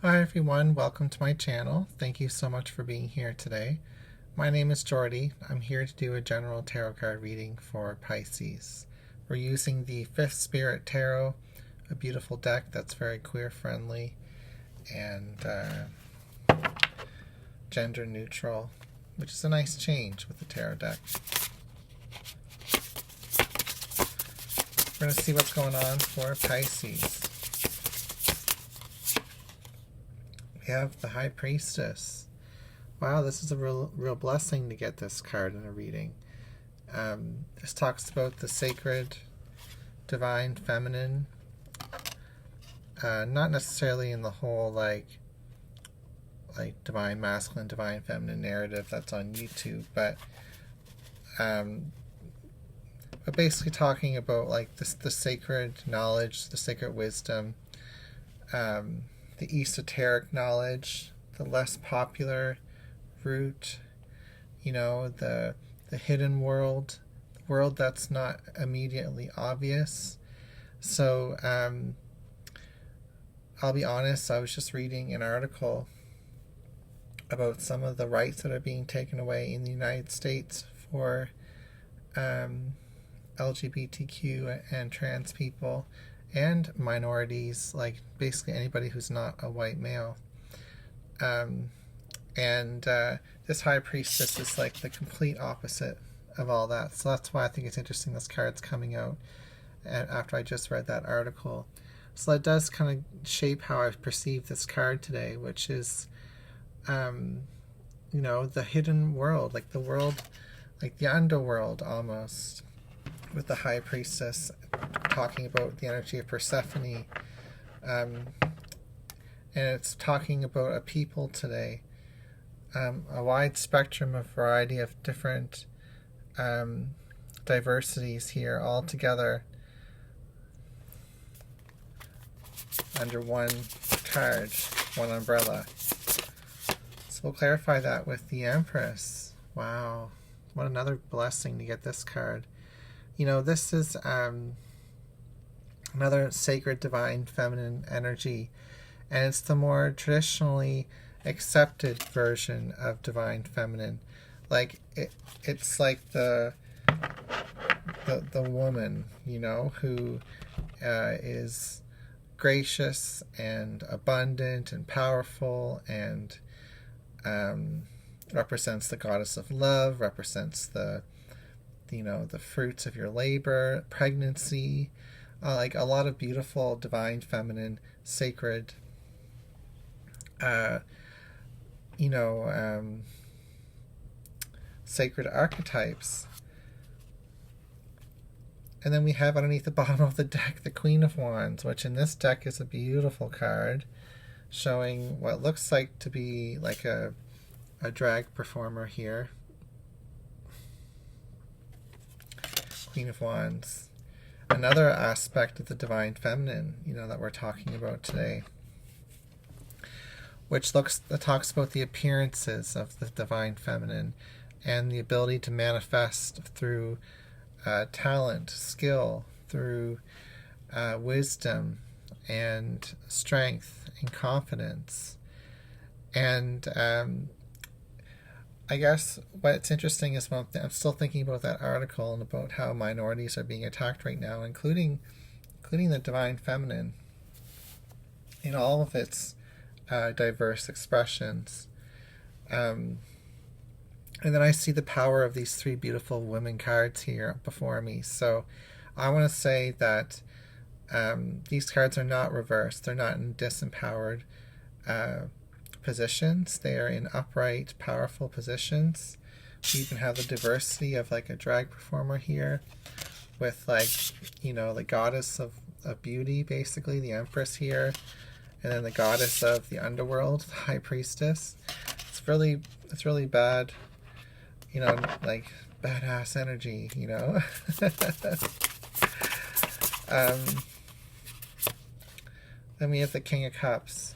Hi everyone, welcome to my channel. Thank you so much for being here today. My name is Jordy. I'm here to do a general tarot card reading for Pisces. We're using the Fifth Spirit Tarot, a beautiful deck that's very queer friendly and gender neutral, which is a nice change with the tarot deck. We're going to see what's going on for Pisces. We have the High Priestess. Wow, this is a real blessing to get this card in a reading. This talks about the sacred, divine, feminine. Not necessarily in the whole like divine masculine, divine feminine narrative that's on YouTube, but basically talking about like the sacred knowledge, the sacred wisdom, the esoteric knowledge, the less popular route, the hidden world, the world that's not immediately obvious. So I'll be honest, I was just reading an article about some of the rights that are being taken away in the United States for LGBTQ and trans people and minorities, like basically anybody who's not a white male. This High Priestess is like the complete opposite of all that. So that's why I think it's interesting this card's coming out after I just read that article. So that does kind of shape how I've perceived this card today, which is, the hidden world, like the world, like the underworld almost, with the High Priestess talking about the energy of Persephone. And it's talking about a people today, a wide spectrum of variety of different diversities here all together under one card, one umbrella. So we'll clarify that with the Empress. Wow, what another blessing to get this card. This is another sacred, divine, feminine energy, and it's the more traditionally accepted version of divine feminine. Like it's like the woman, who is gracious and abundant and powerful and represents the goddess of love, represents the fruits of your labor, pregnancy, like a lot of beautiful divine feminine sacred sacred archetypes. And then we have underneath the bottom of the deck the Queen of Wands, which in this deck is a beautiful card showing what looks like to be like a drag performer here. Queen of Wands. Another aspect of the divine feminine, that we're talking about today, which talks about the appearances of the divine feminine and the ability to manifest through talent, skill, through wisdom and strength and confidence. And I guess what's interesting is I'm still thinking about that article and about how minorities are being attacked right now, including the divine feminine in all of its diverse expressions. And then I see the power of these three beautiful women cards here before me. So I want to say that these cards are not reversed. They're not in disempowered positions. They are in upright, powerful positions. We even have the diversity of like a drag performer here with the goddess of beauty, basically, the Empress here, and then the goddess of the underworld, the High Priestess. It's really bad, like badass energy, Then we have the King of Cups,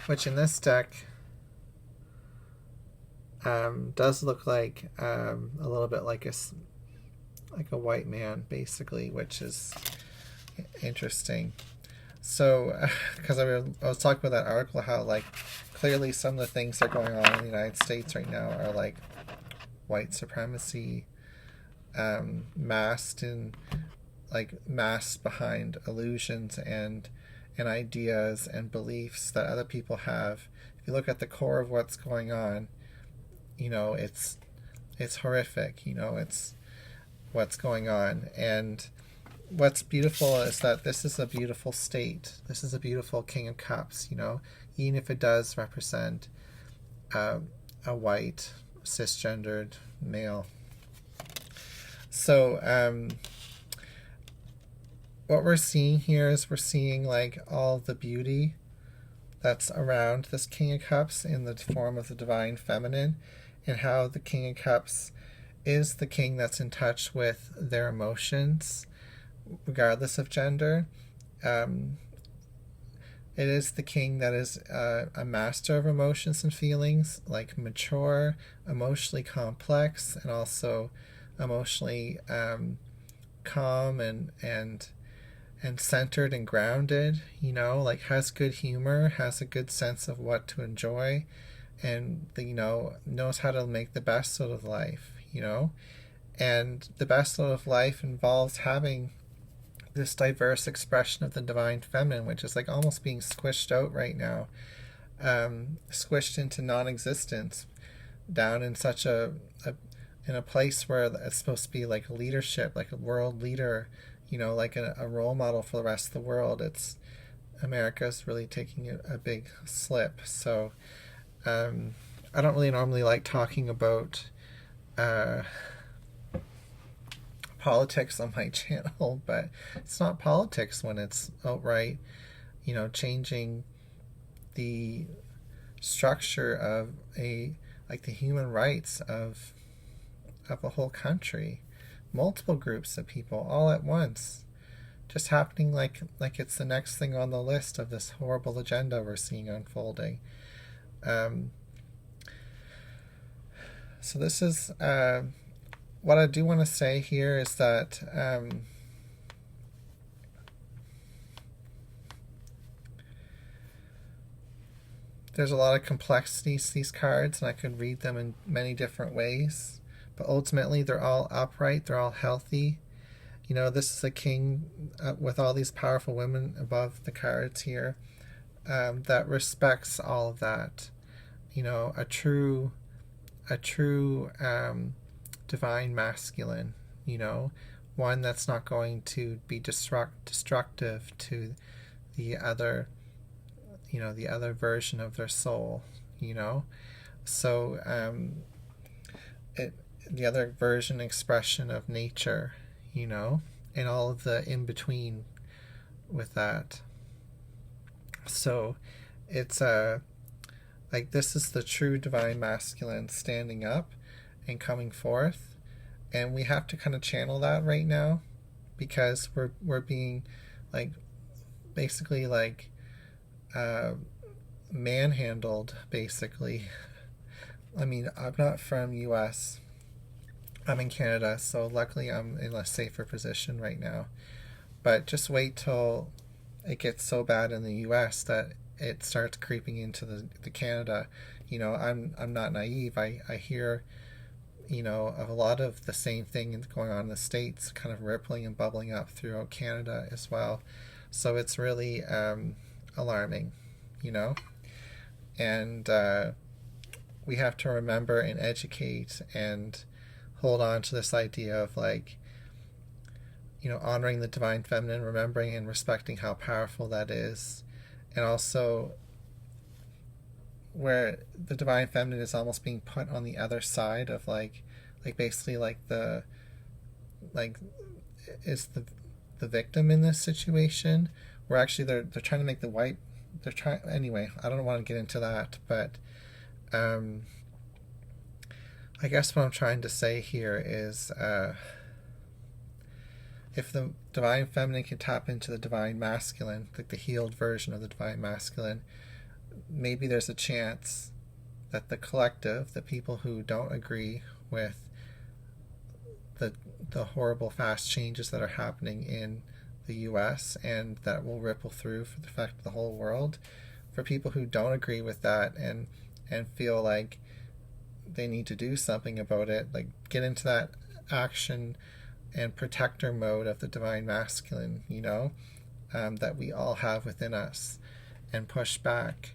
which in this deck does look like a little bit like a white man, basically, which is interesting. So, because I was talking about that article, how like clearly some of the things that are going on in the United States right now are like white supremacy, masked in like masked behind illusions and ideas and beliefs that other people have. If you look at the core of what's going on, it's horrific. It's what's going on. And what's beautiful is that this is a beautiful state. This is a beautiful King of Cups, even if it does represent a white, cisgendered male. So, what we're seeing here is we're seeing like all the beauty that's around this King of Cups in the form of the divine feminine, and how the King of Cups is the king that's in touch with their emotions, regardless of gender. It is the king that is a master of emotions and feelings, like mature, emotionally complex, and also emotionally calm and centered and grounded, like has good humor, has a good sense of what to enjoy, and knows how to make the best out of life, and the best out of life involves having this diverse expression of the divine feminine, which is like almost being squished out right now, squished into non-existence, down in such in a place where it's supposed to be like leadership, like a world leader, like a role model for the rest of the world. America's really taking a big slip. So I don't really normally like talking about politics on my channel, but it's not politics when it's outright, changing the structure of the human rights of a whole country, multiple groups of people all at once, just happening like it's the next thing on the list of this horrible agenda we're seeing unfolding. So this is what I do want to say here is that there's a lot of complexity to these cards, and I could read them in many different ways, but ultimately they're all upright, they're all healthy. This is a king with all these powerful women above the cards here, that respects all of that. A true divine masculine, one that's not going to be destructive to the other, the other version of their soul, so the other version, expression of nature, and all of the in between with that. So it's like this is the true divine masculine standing up and coming forth, and we have to kind of channel that right now, because we're being like basically like manhandled, basically. I mean, I'm not from US, I'm in Canada, so luckily I'm in a safer position right now, but just wait till it gets so bad in the US that it starts creeping into the Canada. I'm not naive. I hear of a lot of the same thing going on in the States, kind of rippling and bubbling up throughout Canada as well. So it's really alarming, and we have to remember and educate and hold on to this idea of honoring the divine feminine, remembering and respecting how powerful that is, and also where the divine feminine is almost being put on the other side of basically is the victim in this situation, where actually they're trying to make the white, anyway, I don't want to get into that, but I guess what I'm trying to say here is if the divine feminine can tap into the divine masculine, like the healed version of the divine masculine, maybe there's a chance that the collective, the people who don't agree with the horrible fast changes that are happening in the US, and that will ripple through for the fact of the whole world. For people who don't agree with that and feel like they need to do something about it, like get into that action and protector mode of the divine masculine, you know, that we all have within us, and push back.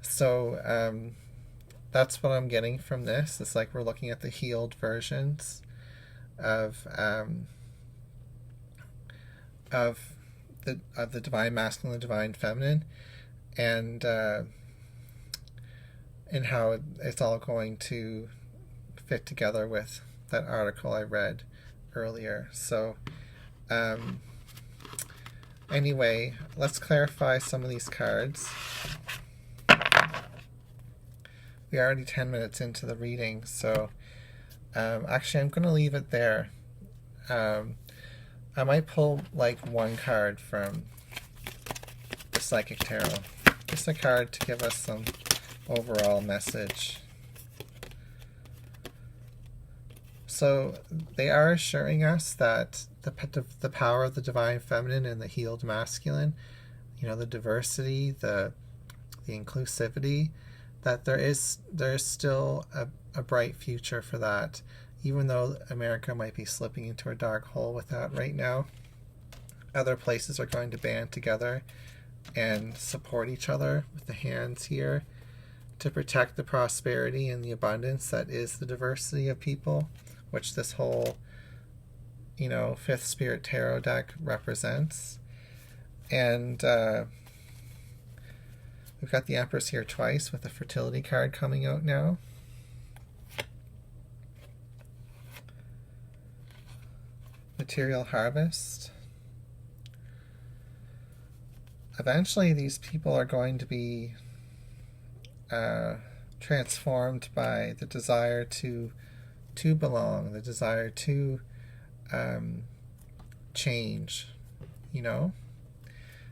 So that's what I'm getting from this. It's like we're looking at the healed versions of the divine masculine and divine feminine, and how it's all going to fit together with that article I read earlier. So anyway, let's clarify some of these cards. We're already 10 minutes into the reading, so actually I'm going to leave it there. I might pull like one card from the Psychic Tarot. Just a card to give us some overall message. So they are assuring us that the power of the divine feminine and the healed masculine, you know, the diversity, the inclusivity, that there is still a bright future for that, even though America might be slipping into a dark hole with that right now. Other places are going to band together and support each other with the hands here to protect the prosperity and the abundance that is the diversity of people, which this whole, you know, Fifth Spirit Tarot deck represents. And we've got the Empress here twice with the fertility card coming out now. Material harvest. Eventually these people are going to be transformed by the desire to belong, the desire to change, you know?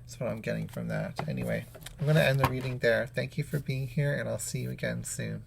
That's what I'm getting from that. Anyway, I'm going to end the reading there. Thank you for being here, and I'll see you again soon.